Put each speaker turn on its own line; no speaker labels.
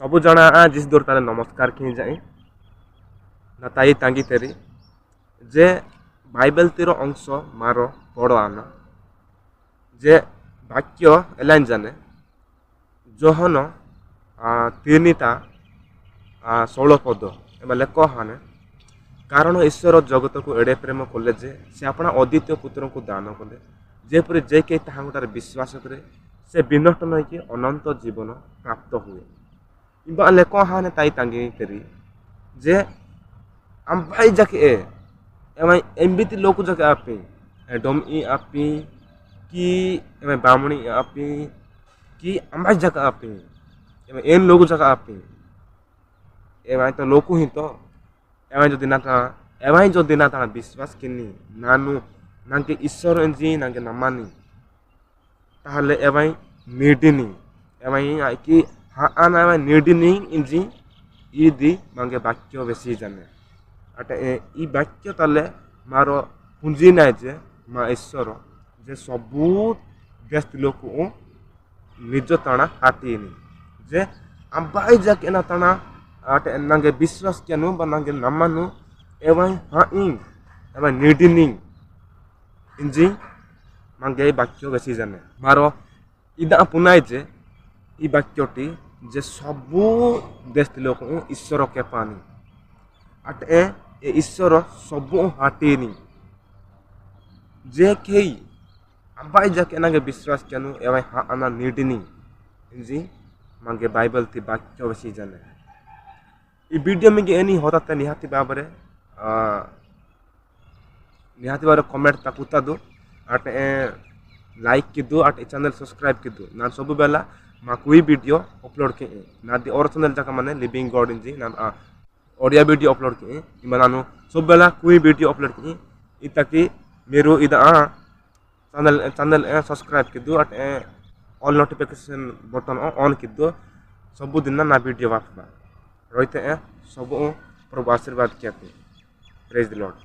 ସବୁ ଜଣା जिस दूर ताले नमस्कार की जाए ना ताई तांगी तेरी जे बाइबल तीर अंश मारो बड़ आना जे वाक्य एलाइन जाने जोहन 3टा 16 पद एम लेख हाने कारण ईश्वर जगत को एड़े प्रेम कले जे से अपना अद्वितीय पुत्र को दान कले जेपरी जे कई तार विश्वास करे से विनष्ट नहीं अनंत जीवन प्राप्त हुए इबा लेख हाने ताई तांगी तेरी जे am भाई जाके एवं एमबीती लोक जाके आपी डोम ई आपी कि एवं बामणी आपी कि am भाई जाके आपी एवं एन लोक जाके आपी एवं तो लोक ही तो एवं जो दिन ना विश्वास किनी नानु नांगे ईश्वर इंजी नांगे नमानी ताहले एवं नीडिनी एवं कि हाँ आना एवं नीडिनी इंजी ईदी मांगे वाक्य बेसी जाने अटे ई वाक्य ताले मारो पुंजी नाय जे मा ईश्वर जे सबू व्यस्त लोक निज ताना हाटीनी जे अंबाई जाके ना ताना अटे नांगे विश्वास केनु बा नांगे नमानु एवं हाँ एवं नीडिनी इंजी मांगे वाक्य बेसी जाने मारो इदा पुनाय जे ई वाक्यटी जे सबू व्यस्त लोक ईश्वर के पानी अटे ए ईश्वर सबू हाटीनी जे कई अबाई जाके नागे विश्वास केनु एवं हाँ आना नीडिनी इंजी मांगे बाइबल ती वाक्य बेसी जाने ई वीडियो में एनी होता ते निहाती बाबरे कमेंट ताकुता दो अटे लाइक किदु अटे चैनल सब्सक्राइब किदु ना सब बेला मा कोई वीडियो अपलोड के ना दी और चैनल जाका माने लिविंग गॉड इंजी ना ओडिया वीडियो अपलोड के इमा नानु सब बेला कोई वीडियो अपलोड के इताकि मेरू इदा चैनल सब्सक्राइब किदु अटे ऑल नोटिफिकेशन बटन ऑन किदु सब दिन ना वीडियो बाफबा रोइते सब प्रभु आशीर्वाद किया प्रेज द लॉर्ड।